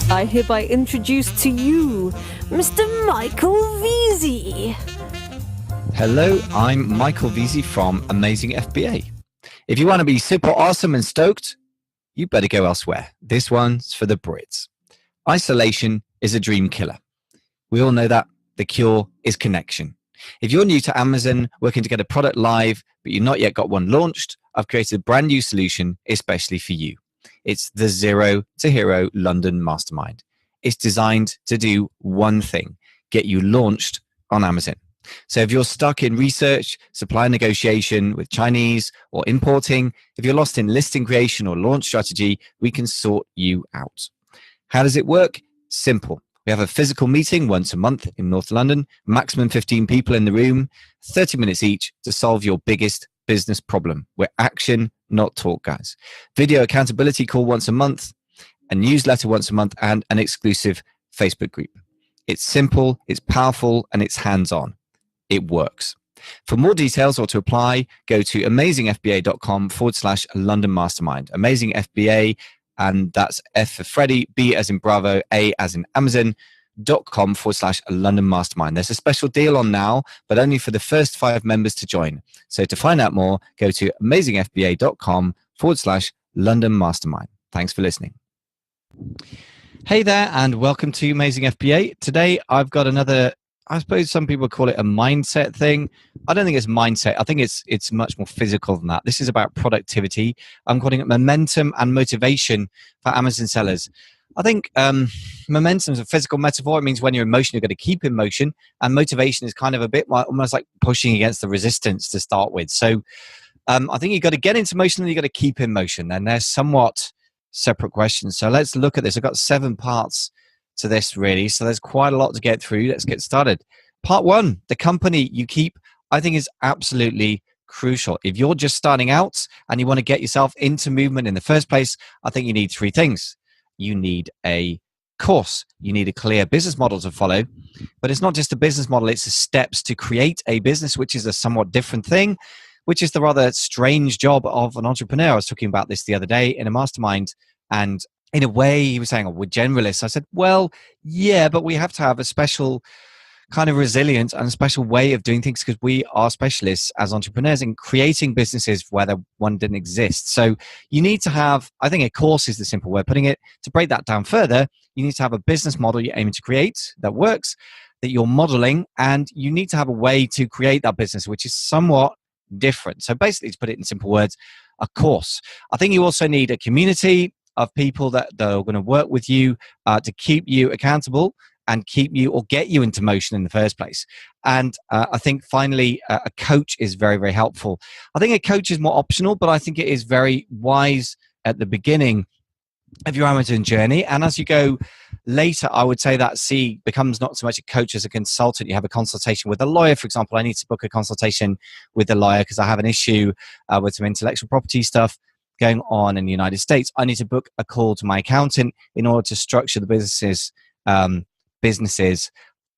I hereby introduce to you Mr. Michael Veazey. Hello, I'm Michael Veazey from Amazing FBA. If you want to be super awesome and stoked, you better go elsewhere. This one's for the Brits. Isolation is a dream killer. We all know that. The cure is connection. If you're new to Amazon, working to get a product live, but you've not yet got one launched, I've created a brand new solution especially for you. It's the Zero to Hero London Mastermind. It's designed to do one thing, get you launched on Amazon. So if you're stuck in research, supply negotiation with Chinese or importing, if you're lost in listing creation or launch strategy, we can sort you out. How does it work? Simple. We have a physical meeting once a month in North London, maximum 15 people in the room, 30 minutes each to solve your biggest business problem. We're action, not talk, guys. Video accountability call once a month, a newsletter once a month, and an exclusive Facebook group. It's simple, it's powerful, and it's hands-on. It works. For more details or to apply, go to amazingfba.com/London Mastermind. Amazing FBA, and that's F for Freddy, B as in Bravo, A as in Amazon.com/London Mastermind. There's a special deal on now, but only for the first 5 members to join. So to find out more, go to amazingfba.com/London Mastermind. Thanks for listening. Hey there, and welcome to Amazing FBA. Today, I've got another, I suppose some people call it a mindset thing. I don't think it's mindset. I think it's much more physical than that. This is about productivity. I'm calling it momentum and motivation for Amazon sellers. I think momentum is a physical metaphor. It means when you're in motion, you're going to keep in motion. And motivation is kind of a bit almost like pushing against the resistance to start with. So I think you've got to get into motion and you've got to keep in motion. And they're somewhat separate questions. So let's look at this. I've got 7 parts to this, really. So there's quite a lot to get through. Let's get started. Part 1, the company you keep, I think is absolutely crucial. If you're just starting out and you want to get yourself into movement in the first place, I think you need 3 things. You need a course. You need a clear business model to follow. But it's not just a business model, it's the steps to create a business, which is a somewhat different thing, which is the rather strange job of an entrepreneur. I was talking about this the other day in a mastermind, and in a way, he was saying, oh, we're generalists. I said, well, yeah, but we have to have a special kind of resilience and a special way of doing things because we are specialists as entrepreneurs in creating businesses where one didn't exist. So you need to have, I think a course is the simple way of putting it. To break that down further, you need to have a business model you're aiming to create that works, that you're modeling, and you need to have a way to create that business, which is somewhat different. So basically, to put it in simple words, a course. I think you also need a community of people that are going to work with you to keep you accountable and keep you or get you into motion in the first place. And I think finally, a coach is very, very helpful. I think a coach is more optional, but I think it is very wise at the beginning of your Amazon journey. And as you go later, I would say that C becomes not so much a coach as a consultant. You have a consultation with a lawyer, for example. I need to book a consultation with a lawyer because I have an issue with some intellectual property stuff going on in the United States. I need to book a call to my accountant in order to structure the businesses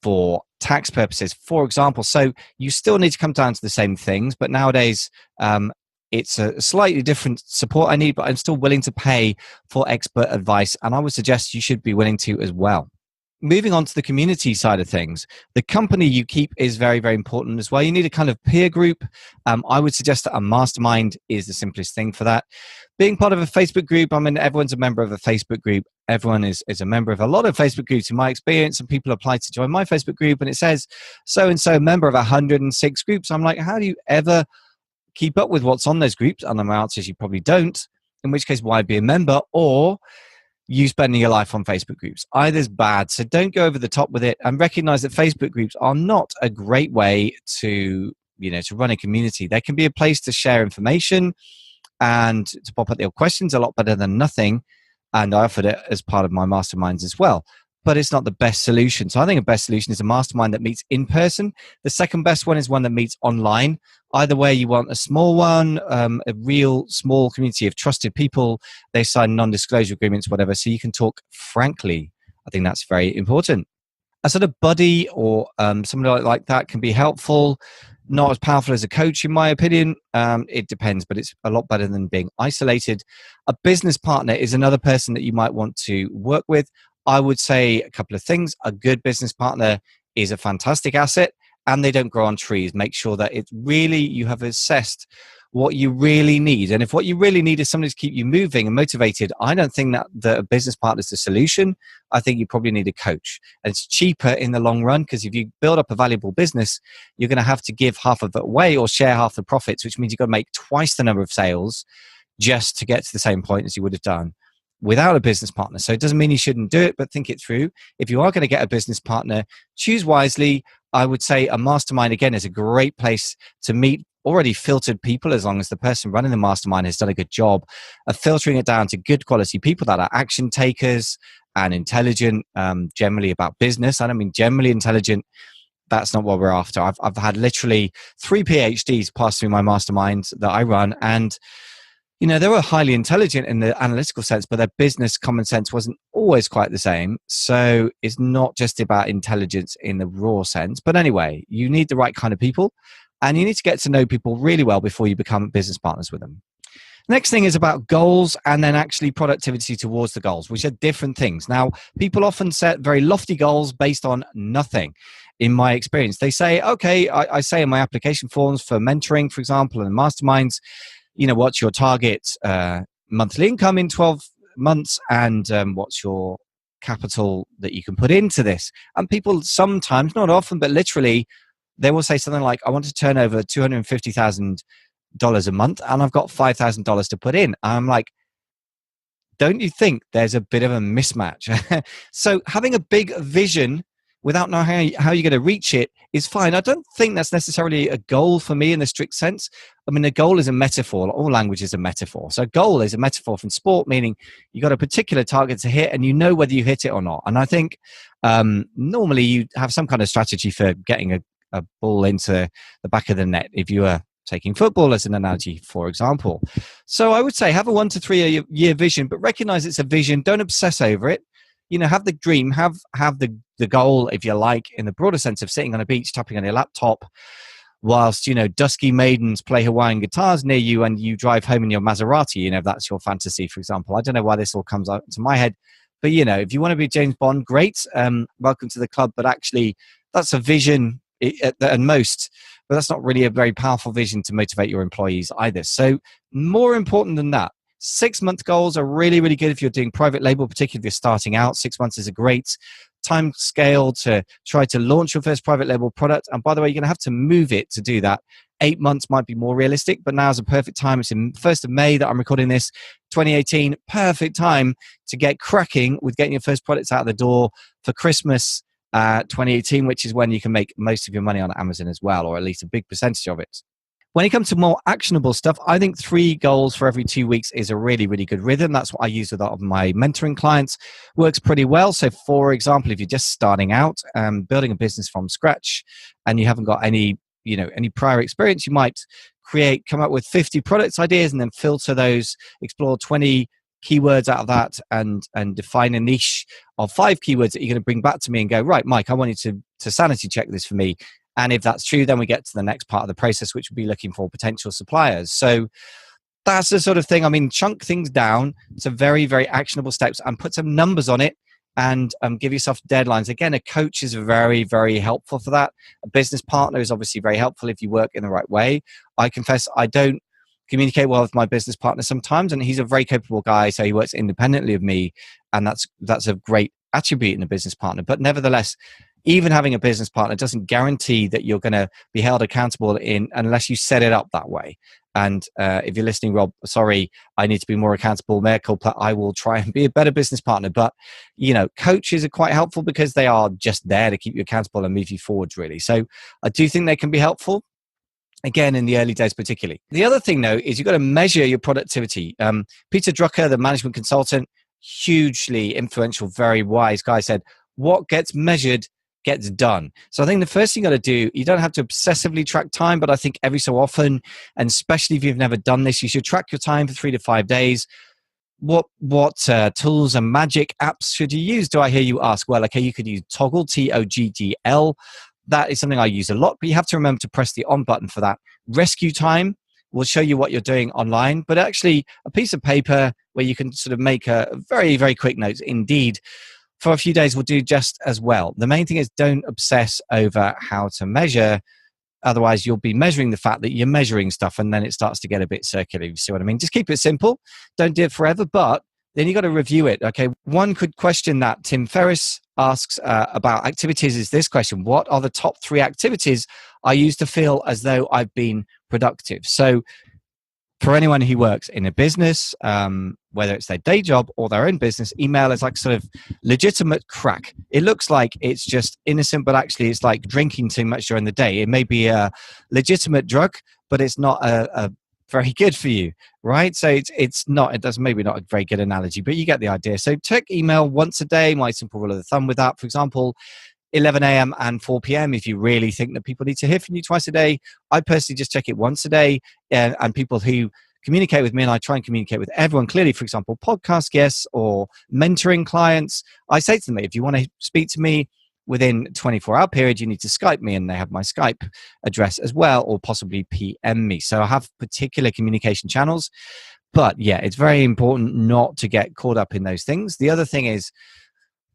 for tax purposes, for example. So you still need to come down to the same things, but nowadays it's a slightly different support I need, but I'm still willing to pay for expert advice, and I would suggest you should be willing to as well. Moving on to the community side of things, the company you keep is very, very important as well. You need a kind of peer group. I would suggest that a mastermind is the simplest thing for that. Being part of a Facebook group, I mean, everyone's a member of a Facebook group. Everyone is a member of a lot of Facebook groups in my experience, and people apply to join my Facebook group, and it says, so-and-so member of 106 groups. I'm like, how do you ever keep up with what's on those groups? And my answer is you probably don't, in which case, why be a member? Or you spending your life on Facebook groups. Either's bad, so don't go over the top with it, and recognize that Facebook groups are not a great way to run a community. They can be a place to share information and to pop up your questions, a lot better than nothing. And I offered it as part of my masterminds as well. But it's not the best solution. So I think a best solution is a mastermind that meets in person. The second best one is one that meets online. Either way, you want a small one, a real small community of trusted people. They sign non-disclosure agreements, whatever, so you can talk frankly. I think that's very important. A sort of buddy or somebody like that can be helpful. Not as powerful as a coach, in my opinion. It depends, but it's a lot better than being isolated. A business partner is another person that you might want to work with. I would say a couple of things. A good business partner is a fantastic asset, and they don't grow on trees. Make sure that it's really, you have assessed what you really need. And if what you really need is somebody to keep you moving and motivated, I don't think that a business partner is the solution. I think you probably need a coach. And it's cheaper in the long run, because if you build up a valuable business, you're going to have to give half of it away or share half the profits, which means you've got to make twice the number of sales just to get to the same point as you would have done without a business partner. So it doesn't mean you shouldn't do it, but think it through. If you are going to get a business partner, choose wisely. I would say a mastermind, again, is a great place to meet already filtered people, as long as the person running the mastermind has done a good job of filtering it down to good quality people that are action takers and intelligent, generally about business. I don't mean generally intelligent. That's not what we're after. I've had literally 3 PhDs pass through my masterminds that I run, and they were highly intelligent in the analytical sense, but their business common sense wasn't always quite the same. So it's not just about intelligence in the raw sense. But anyway, you need the right kind of people, and you need to get to know people really well before you become business partners with them. Next thing is about goals, and then actually productivity towards the goals, which are different things. Now, people often set very lofty goals based on nothing. In my experience, they say, okay, I say in my application forms for mentoring, for example, and masterminds, what's your target monthly income in 12 months, and what's your capital that you can put into this? And people sometimes, not often, but literally, they will say something like, I want to turn over $250,000 a month, and I've got $5,000 to put in. I'm like, don't you think there's a bit of a mismatch? So having a big vision without knowing how you're going to reach it is fine. I don't think that's necessarily a goal for me in the strict sense. I mean, a goal is a metaphor. All language is a metaphor. So a goal is a metaphor from sport, meaning you got a particular target to hit, and you know whether you hit it or not. And I think normally you have some kind of strategy for getting a ball into the back of the net, if you are taking football as an analogy, for example. So I would say have a 1 to 3 year vision, but recognize it's a vision. Don't obsess over it. Have the dream, have the goal, if you like, in the broader sense of sitting on a beach, tapping on your laptop, whilst, dusky maidens play Hawaiian guitars near you, and you drive home in your Maserati, if that's your fantasy, for example. I don't know why this all comes out to my head, but, if you want to be James Bond, great. Welcome to the club. But actually, that's a vision at most, but that's not really a very powerful vision to motivate your employees either. So more important than that, 6-month goals are really, really good if you're doing private label, particularly if you're starting out. 6 months is a great time scale to try to launch your first private label product. And by the way, you're going to have to move it to do that. 8 months might be more realistic, but now is a perfect time. It's in 1st of May that I'm recording this, 2018. Perfect time to get cracking with getting your first products out of the door for Christmas 2018, which is when you can make most of your money on Amazon as well, or at least a big percentage of it. When it comes to more actionable stuff, I think 3 goals for every 2 weeks is a really, really good rhythm. That's what I use with a lot of my mentoring clients. Works pretty well. So, for example, if you're just starting out, building a business from scratch, and you haven't got any prior experience, you might come up with 50 products ideas, and then filter those, explore 20 keywords out of that, and define a niche of 5 keywords that you're going to bring back to me and go, right, Mike, I want you to sanity check this for me. And if that's true, then we get to the next part of the process, which would be looking for potential suppliers. So that's the sort of thing. I mean, chunk things down to very, very actionable steps and put some numbers on it, and give yourself deadlines. Again, a coach is very, very helpful for that. A business partner is obviously very helpful if you work in the right way. I confess I don't communicate well with my business partner sometimes, and he's a very capable guy, so he works independently of me, and that's a great attribute in a business partner. But nevertheless, even having a business partner doesn't guarantee that you're going to be held accountable unless you set it up that way. And if you're listening, Rob, sorry, I need to be more accountable. Mea culpa, I will try and be a better business partner. But, coaches are quite helpful because they are just there to keep you accountable and move you forward, really. So I do think they can be helpful. Again, in the early days, particularly. The other thing, though, is you've got to measure your productivity. Peter Drucker, the management consultant, hugely influential, very wise guy, said, what gets measured gets done. So I think the first thing you got to do, you don't have to obsessively track time, but I think every so often, and especially if you've never done this, you should track your time for 3 to 5 days. What tools and magic apps should you use? Do I hear you ask? Well, okay, you could use Toggl, Toggl. That is something I use a lot, but you have to remember to press the on button for that. Rescue Time will show you what you're doing online, but actually a piece of paper where you can sort of make a very, very quick notes. Indeed, for a few days will do just as well. The main thing is don't obsess over how to measure. Otherwise, you'll be measuring the fact that you're measuring stuff, and then it starts to get a bit circular. You see what I mean? Just keep it simple. Don't do it forever, but then you got to review it. Okay. One could question that Tim Ferriss asks about activities is this question: what are the top 3 activities I use to feel as though I've been productive? So for anyone who works in a business, whether it's their day job or their own business, email is like sort of legitimate crack. It looks like it's just innocent, but actually it's like drinking too much during the day. It may be a legitimate drug, but it's not a very good for you, right? So it does maybe not a very good analogy, but you get the idea. So check email once a day. My simple rule of the thumb with that, for example, 11 a.m. and 4 p.m. if you really think that people need to hear from you twice a day. I personally just check it once a day, and people who communicate with me, and I try and communicate with everyone clearly, for example, podcast guests or mentoring clients, I say to them, if you want to speak to me within a 24-hour period, you need to Skype me, and they have my Skype address as well, or possibly PM me. So I have particular communication channels, but yeah, it's very important not to get caught up in those things. The other thing is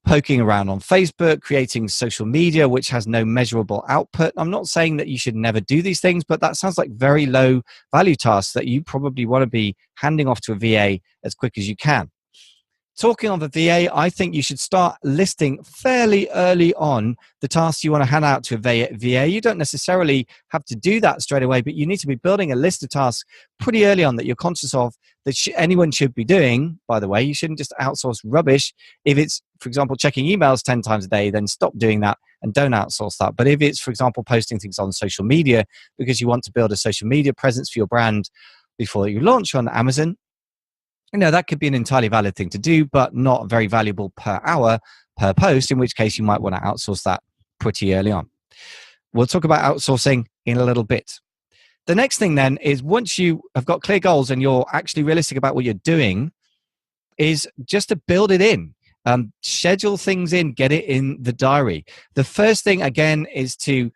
poking around on Facebook, creating social media, which has no measurable output. I'm not saying that you should never do these things, but that sounds like very low value tasks that you probably want to be handing off to a VA as quick as you can. Talking on the VA, I think you should start listing fairly early on the tasks you want to hand out to a VA. You don't necessarily have to do that straight away, but you need to be building a list of tasks pretty early on that you're conscious of that anyone should be doing. By the way, you shouldn't just outsource rubbish. If it's, for example, checking emails 10 times a day, then stop doing that and don't outsource that. But if it's, for example, posting things on social media because you want to build a social media presence for your brand before you launch on Amazon, that could be an entirely valid thing to do, but not very valuable per hour, per post, in which case you might want to outsource that pretty early on. We'll talk about outsourcing in a little bit. The next thing then is, once you have got clear goals and you're actually realistic about what you're doing, is just to build it in. Schedule things in, get it in the diary. The first thing, again, is to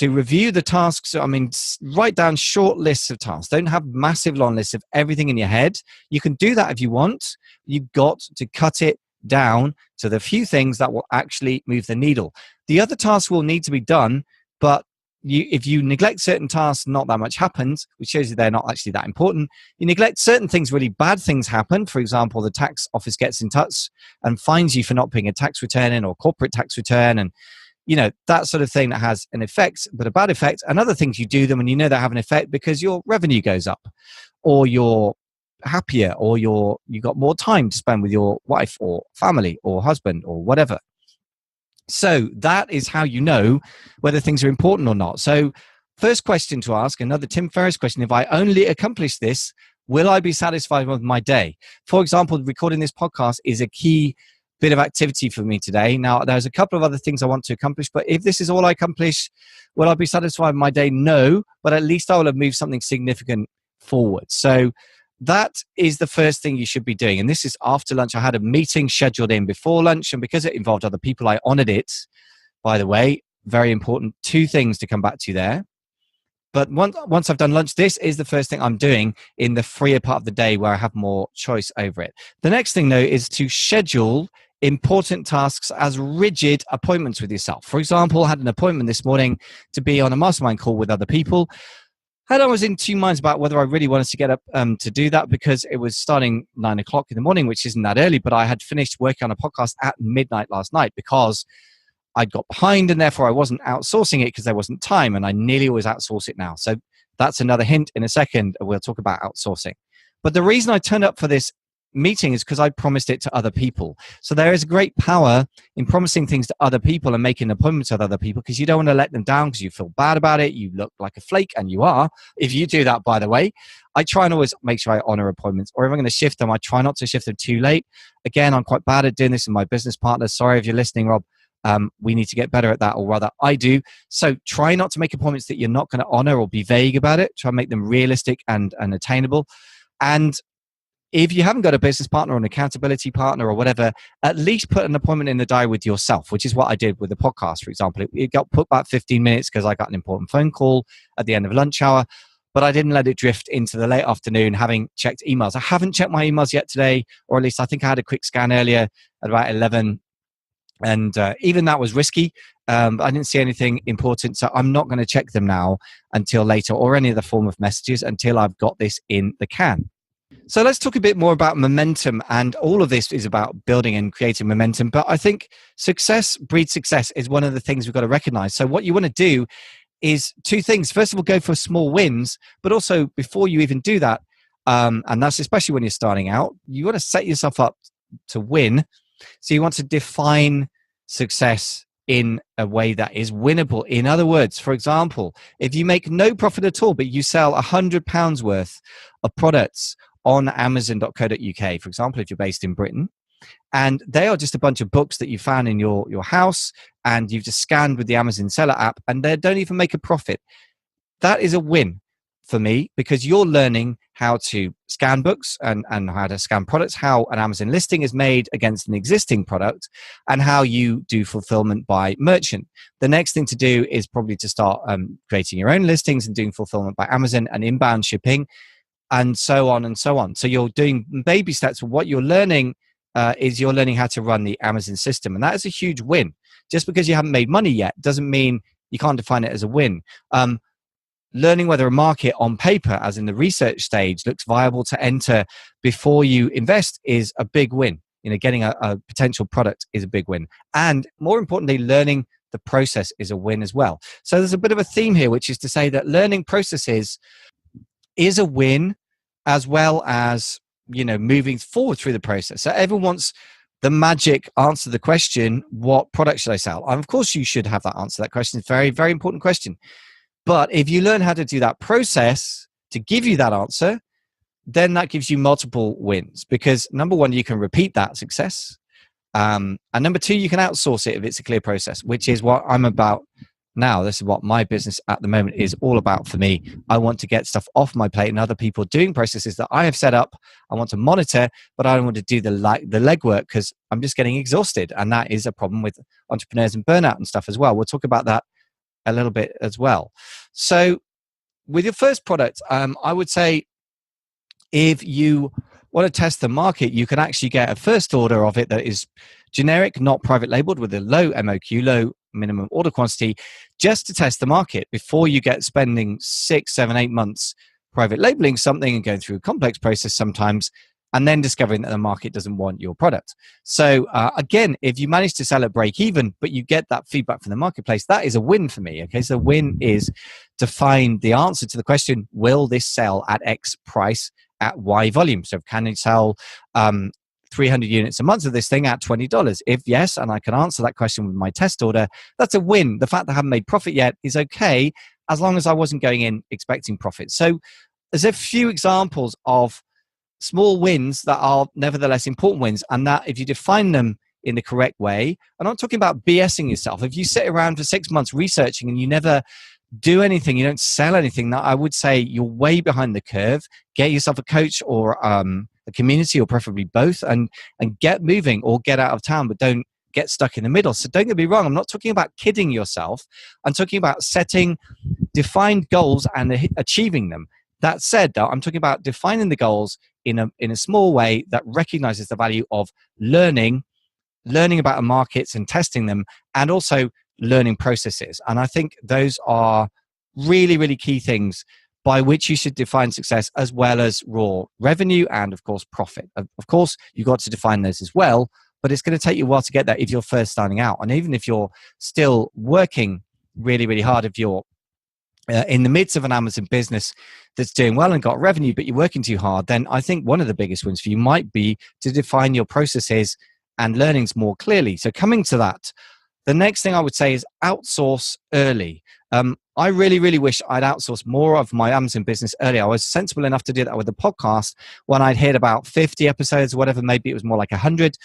review the tasks. I mean, write down short lists of tasks. Don't have massive long lists of everything in your head. You can do that if you want. You've got to cut it down to the few things that will actually move the needle. The other tasks will need to be done, but if you neglect certain tasks, not that much happens, which shows you they're not actually that important. You neglect certain things, really bad things happen. For example, the tax office gets in touch and fines you for not paying a tax return in, or corporate tax return, and that sort of thing that has an effect, but a bad effect. And other things, you do them and they have an effect because your revenue goes up, or you're happier, or you got more time to spend with your wife or family or husband or whatever. So that is how you know whether things are important or not. So first question to ask, another Tim Ferriss question: if I only accomplish this, will I be satisfied with my day? For example, recording this podcast is a key bit of activity for me today. Now, there's a couple of other things I want to accomplish, but if this is all I accomplish, will I be satisfied with my day? No, but at least I will have moved something significant forward. So that is the first thing you should be doing. And this is after lunch. I had a meeting scheduled in before lunch, and because it involved other people, I honored it. By the way, very important. 2 things to come back to there. But once I've done lunch, this is the first thing I'm doing in the freer part of the day where I have more choice over it. The next thing, though, is to schedule important tasks as rigid appointments with yourself. For example, I had an appointment this morning to be on a mastermind call with other people. And I was in 2 minds about whether I really wanted to get up to do that, because it was starting 9 o'clock in the morning, which isn't that early, but I had finished working on a podcast at midnight last night because I'd got behind, and therefore I wasn't outsourcing it because there wasn't time, and I nearly always outsource it now. So that's another hint in a second. We'll talk about outsourcing. But the reason I turned up for this meeting is because I promised it to other people. So there is great power in promising things to other people and making appointments with other people, because you don't want to let them down because you feel bad about it. You look like a flake, and you are. If you do that, by the way, I try and always make sure I honor appointments, or if I'm going to shift them, I try not to shift them too late. Again, I'm quite bad at doing this with my business partners. Sorry if you're listening, Rob. We need to get better at that, or rather I do. So try not to make appointments that you're not going to honor, or be vague about it. Try and make them realistic and attainable. And if you haven't got a business partner or an accountability partner or whatever, at least put an appointment in the diary with yourself, which is what I did with the podcast, for example. It got put back 15 minutes because I got an important phone call at the end of lunch hour, but I didn't let it drift into the late afternoon having checked emails. I haven't checked my emails yet today, or at least I think I had a quick scan earlier at about 11 And even that was risky. I didn't see anything important, so I'm not going to check them now until later, or any other form of messages, until I've got this in the can. So let's talk a bit more about momentum. And all of this is about building and creating momentum. But I think success breeds success is one of the things we've got to recognize. So what you want to do is two things. First of all, go for small wins, but also before you even do that, and that's especially when you're starting out, you want to set yourself up to win. So you want to define success in a way that is winnable. In other words, for example, if you make no profit at all, but you sell £100 worth of products on Amazon.co.uk, for example, if you're based in Britain, and they are just a bunch of books that you found in your house, and you've just scanned with the Amazon seller app, and they don't even make a profit. That is a win for me, because you're learning how to scan books and how to scan products, how an Amazon listing is made against an existing product, and how you do fulfillment by merchant. The next thing to do is probably to start creating your own listings and doing fulfillment by Amazon and inbound shipping, and so on and so on. So you're doing baby steps. What you're learning is you're learning how to run the Amazon system, and that is a huge win. Just because you haven't made money yet doesn't mean you can't define it as a win. Learning whether a market on paper, as in the research stage, looks viable to enter before you invest is a big win. Getting a potential product is a big win. And more importantly, learning the process is a win as well. So there's a bit of a theme here, which is to say that learning processes is a win, as well as, moving forward through the process. So everyone wants the magic answer to the question, what product should I sell? And of course, you should have that answer to that question. It's a very, very important question. But if you learn how to do that process to give you that answer, then that gives you multiple wins. Because number one, you can repeat that success. And number two, you can outsource it if it's a clear process, which is what I'm about now. This is what my business at the moment is all about for me. I want to get stuff off my plate and other people doing processes that I have set up. I want to monitor, but I don't want to do the legwork, because I'm just getting exhausted. And that is a problem with entrepreneurs and burnout and stuff as well. We'll talk about that a little bit as well. So with your first product, I would say if you want to test the market, you can actually get a first order of it that is generic, not private labeled, with a low MOQ, low minimum order quantity, just to test the market before you get spending 6, 7, 8 months private labeling something and going through a complex process sometimes, and then discovering that the market doesn't want your product. So again, if you manage to sell at break even, but you get that feedback from the marketplace, that is a win for me. Okay, so win is to find the answer to the question, will this sell at X price at Y volume? So can it sell 300 units a month of this thing at $20? If yes, and I can answer that question with my test order, that's a win. The fact that I haven't made profit yet is okay, as long as I wasn't going in expecting profit. So there's a few examples of small wins that are nevertheless important wins, and that if you define them in the correct way, I'm not talking about BSing yourself. If you sit around for 6 months researching and you never do anything, you don't sell anything, I would say you're way behind the curve. Get yourself a coach or a community, or preferably both, and get moving, or get out of town, but don't get stuck in the middle. So don't get me wrong, I'm not talking about kidding yourself. I'm talking about setting defined goals and achieving them. That said, though, I'm talking about defining the goals in a small way that recognizes the value of learning about markets and testing them, and also learning processes. And I think those are really, really key things by which you should define success, as well as raw revenue and, of course, profit. Of course, you've got to define those as well, but it's going to take you a while to get there if you're first starting out. And even if you're still working really, really hard, if you're in the midst of an Amazon business that's doing well and got revenue, but you're working too hard, then I think one of the biggest wins for you might be to define your processes and learnings more clearly. So coming to that, the next thing I would say is outsource early. I really, really wish I'd outsourced more of my Amazon business earlier. I was sensible enough to do that with the podcast when I'd hit about 50 episodes, whatever, maybe it was more like 100.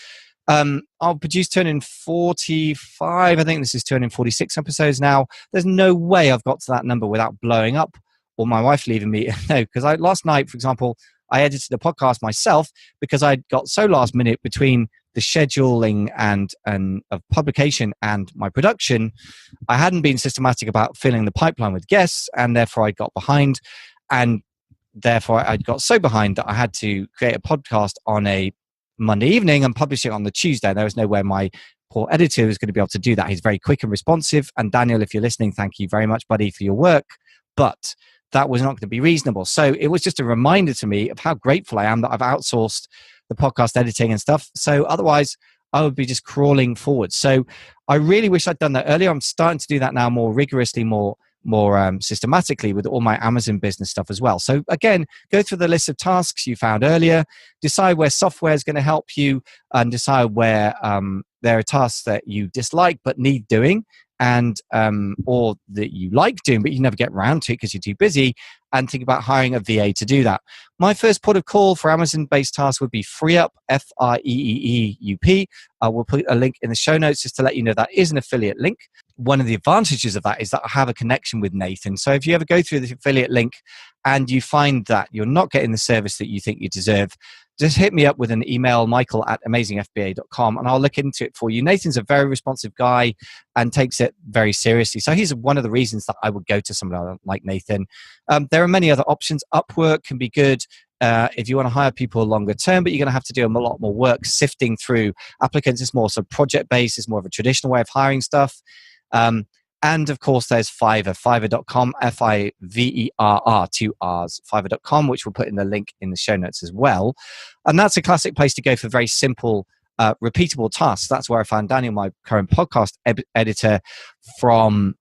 I'll produce 245. I think this is 246 episodes now. There's no way I've got to that number without blowing up or my wife leaving me. No, because last night, for example, I edited the podcast myself because I got so last minute between the scheduling and of publication and my production. I hadn't been systematic about filling the pipeline with guests, and therefore I got behind, and therefore I got so behind that I had to create a podcast on a Monday evening and publish it on the Tuesday. There was no way my poor editor who's going to be able to do that. He's very quick and responsive. And Daniel, if you're listening, thank you very much, buddy, for your work. But that was not going to be reasonable. So it was just a reminder to me of how grateful I am that I've outsourced the podcast editing and stuff. So otherwise, I would be just crawling forward. So I really wish I'd done that earlier. I'm starting to do that now more rigorously, more systematically with all my Amazon business stuff as well. So again, go through the list of tasks you found earlier, decide where software is going to help you, and decide where there are tasks that you dislike but need doing, and or that you like doing but you never get around to it because you're too busy, and think about hiring a VA to do that. My first port of call for Amazon-based tasks would be FreeUp, FIEEEUP. We'll put a link in the show notes just to let you know that is an affiliate link. One of the advantages of that is that I have a connection with Nathan. So if you ever go through the affiliate link and you find that you're not getting the service that you think you deserve, just hit me up with an email, michael@amazingfba.com, and I'll look into it for you. Nathan's a very responsive guy and takes it very seriously. So he's one of the reasons that I would go to somebody like Nathan. There are many other options. Upwork can be good if you want to hire people longer term, but you're going to have to do a lot more work sifting through applicants. It's more sort of project-based. It's more of a traditional way of hiring stuff. And of course, there's Fiverr, fiverr.com, Fiverr, 2 R's, fiverr.com, which we'll put in the link in the show notes as well. And that's a classic place to go for very simple, repeatable tasks. That's where I found Daniel, my current podcast editor, from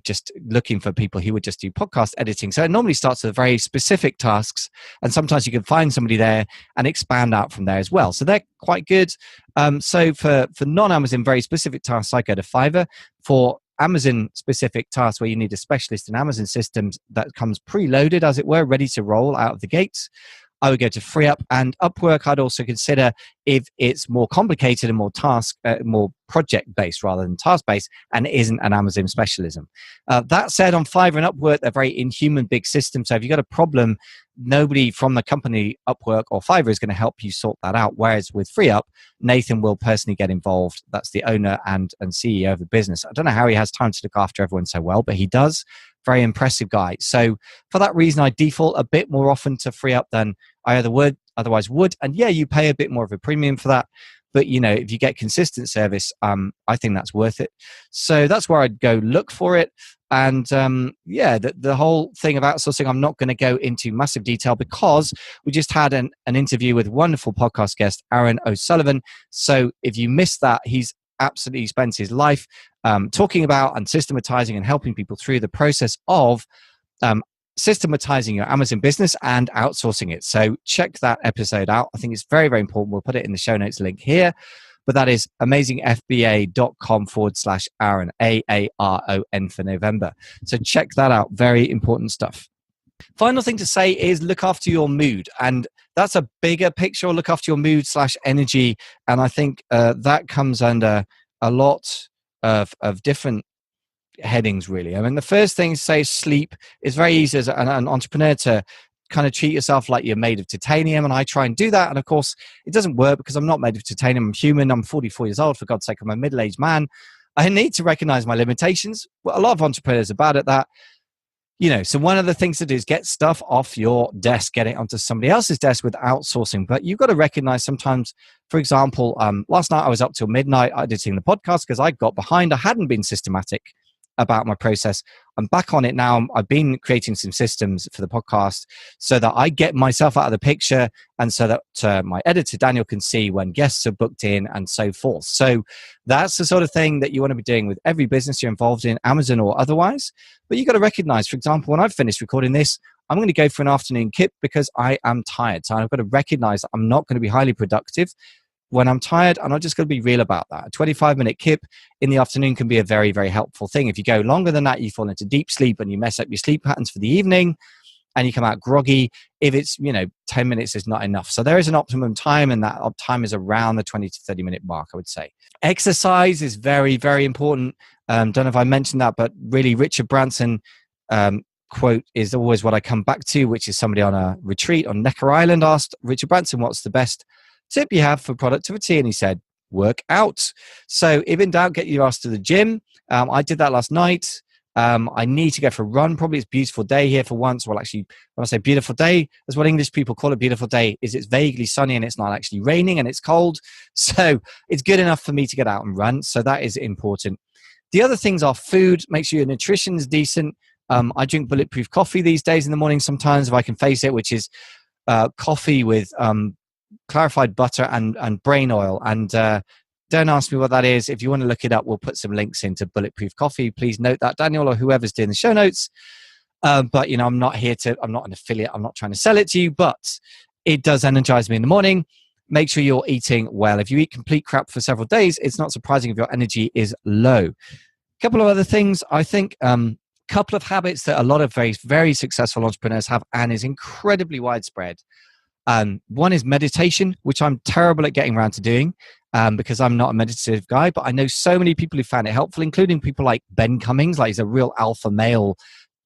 just looking for people who would just do podcast editing. So it normally starts with very specific tasks, and sometimes you can find somebody there and expand out from there as well. So they're quite good. So for non-Amazon, very specific tasks, I go to Fiverr. For Amazon specific tasks where you need a specialist in Amazon systems that comes preloaded, as it were, ready to roll out of the gates, I would go to FreeUp. And Upwork I'd also consider if it's more complicated and more project-based rather than task-based, and it isn't an Amazon specialism. That said, on Fiverr and Upwork, they're very inhuman big systems. So if you've got a problem, nobody from the company Upwork or Fiverr is going to help you sort that out. Whereas with FreeUp, Nathan will personally get involved. That's the owner and CEO of the business. I don't know how he has time to look after everyone so well, but he does. Very impressive guy. So for that reason, I default a bit more often to FreeUp than I otherwise would. And yeah, you pay a bit more of a premium for that. But, if you get consistent service, I think that's worth it. So that's where I'd go look for it. And the whole thing of outsourcing, I'm not going to go into massive detail because we just had an interview with wonderful podcast guest, Aaron O'Sullivan. So if you missed that, he's absolutely spends his life talking about and systematizing and helping people through the process of systematizing your Amazon business and outsourcing it. So check that episode out. I think it's very, very important. We'll put it in the show notes link here. But that is amazingfba.com/Aaron, AARON for November. So check that out. Very important stuff. Final thing to say is look after your mood. And that's a bigger picture. Look after your mood /energy. And I think that comes under a lot of different headings, really. I mean, the first thing to say is sleep. It's very easy as an entrepreneur to kind of treat yourself like you're made of titanium, and I try and do that, and of course it doesn't work because I'm not made of titanium. I'm human. I'm 44 years old, for God's sake. I'm a middle-aged man. I need to recognize my limitations. Well, a lot of entrepreneurs are bad at that. So one of the things to do is get stuff off your desk, get it onto somebody else's desk with outsourcing. But you've got to recognize sometimes, for example, last night I was up till midnight editing the podcast because I got behind. I hadn't been systematic about my process. I'm back on it now. I've been creating some systems for the podcast so that I get myself out of the picture, and so that my editor Daniel can see when guests are booked in and so forth. So that's the sort of thing that you want to be doing with every business you're involved in, Amazon or otherwise. But you've got to recognize, for example, when I've finished recording this, I'm going to go for an afternoon kip because I am tired. So I've got to recognize that I'm not going to be highly productive when I'm tired, and I'm just going to be real about that. A 25-minute kip in the afternoon can be a very, very helpful thing. If you go longer than that, you fall into deep sleep and you mess up your sleep patterns for the evening and you come out groggy. If it's, 10 minutes is not enough. So there is an optimum time, and that time is around the 20 to 30-minute mark, I would say. Exercise is very, very important. Don't know if I mentioned that, but really Richard Branson quote is always what I come back to, which is somebody on a retreat on Necker Island asked Richard Branson, what's the best tip you have for productivity? And he said, work out. So if in doubt, get your ass to the gym. I did that last night. I need to go for a run. Probably it's a beautiful day here for once. Well, actually, when I say beautiful day, that's what English people call a beautiful day, is it's vaguely sunny and it's not actually raining and it's cold. So it's good enough for me to get out and run. So that is important. The other things are food. Make sure your nutrition is decent. I drink bulletproof coffee these days in the morning sometimes, if I can face it, which is coffee with clarified butter and brain oil. And don't ask me what that is. If you want to look it up, we'll put some links into Bulletproof Coffee. Please note that, Daniel, or whoever's doing the show notes. But, I'm not I'm not an affiliate. I'm not trying to sell it to you, but it does energize me in the morning. Make sure you're eating well. If you eat complete crap for several days, it's not surprising if your energy is low. A couple of other things, I think, couple of habits that a lot of very, very successful entrepreneurs have and is incredibly widespread. One is meditation, which I'm terrible at getting around to doing because I'm not a meditative guy, but I know so many people who found it helpful, including people like Ben Cummings. Like, he's a real alpha male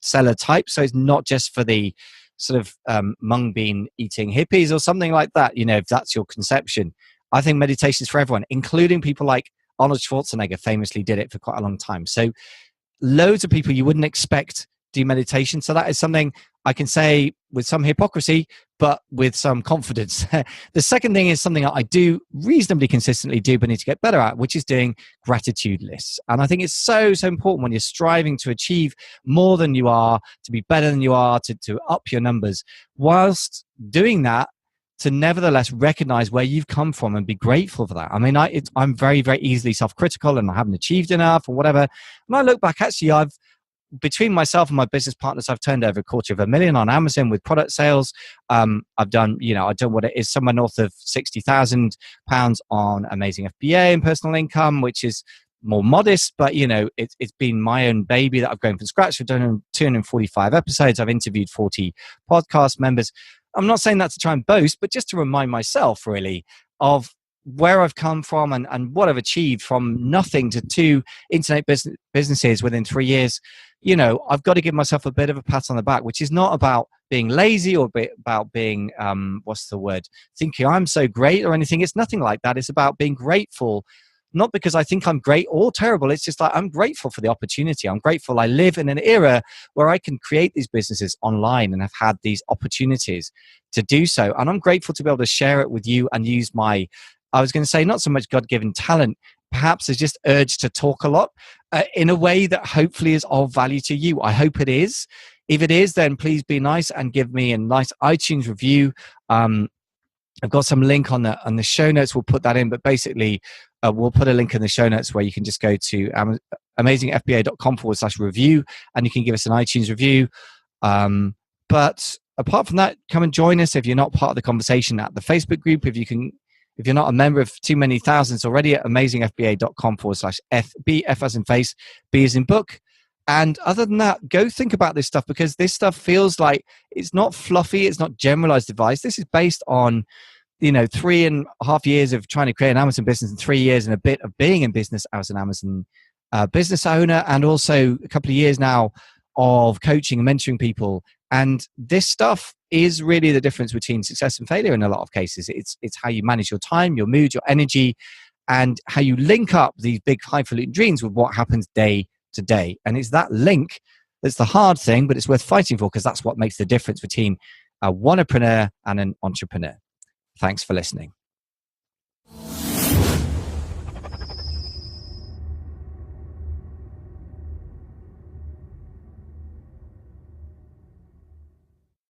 seller type. So it's not just for the sort of mung bean eating hippies or something like that, if that's your conception. I think meditation is for everyone, including people like Arnold Schwarzenegger famously did it for quite a long time. So loads of people you wouldn't expect do meditation. So that is something I can say with some hypocrisy, but with some confidence. The second thing is something I do reasonably consistently do, but need to get better at, which is doing gratitude lists. And I think it's so, so important when you're striving to achieve more than you are, to be better than you are, to up your numbers, whilst doing that, to nevertheless recognize where you've come from and be grateful for that. I mean, I'm very, very easily self-critical and I haven't achieved enough or whatever. And I look back, actually, between myself and my business partners, I've turned over $250,000 on Amazon with product sales. I've done what it is, somewhere north of £60,000 on Amazing FBA and personal income, which is more modest, but it's been my own baby that I've grown from scratch. We've done 245 episodes. I've interviewed 40 podcast members. I'm not saying that to try and boast, but just to remind myself really of where I've come from and what I've achieved from nothing to 2 internet businesses within 3 years. I've got to give myself a bit of a pat on the back, which is not about being lazy or about being, thinking I'm so great or anything. It's nothing like that. It's about being grateful, not because I think I'm great or terrible. It's just like I'm grateful for the opportunity. I'm grateful I live in an era where I can create these businesses online and have had these opportunities to do so. And I'm grateful to be able to share it with you and use my, I was going to say, not so much God-given talent, perhaps there's just urge to talk a lot in a way that hopefully is of value to you. I hope it is. If it is, then please be nice and give me a nice iTunes review. I've got some link on the show notes. We'll put that in, but basically we'll put a link in the show notes where you can just go to amazingfba.com/review and you can give us an iTunes review. But apart from that, come and join us if you're not part of the conversation at the Facebook group. If you're not a member of too many thousands already, at amazingfba.com/FB, F as in face, B as in book. And other than that, go think about this stuff, because this stuff feels like it's not fluffy. It's not generalized advice. This is based on, 3.5 years of trying to create an Amazon business and 3 years and a bit of being in business as an Amazon business owner, and also a couple of years now of coaching and mentoring people. And this stuff is really the difference between success and failure in a lot of cases. It's how you manage your time, your mood, your energy, and how you link up these big highfalutin dreams with what happens day to day. And it's that link that's the hard thing, but it's worth fighting for, because that's what makes the difference between a wantrepreneur and an entrepreneur. Thanks for listening.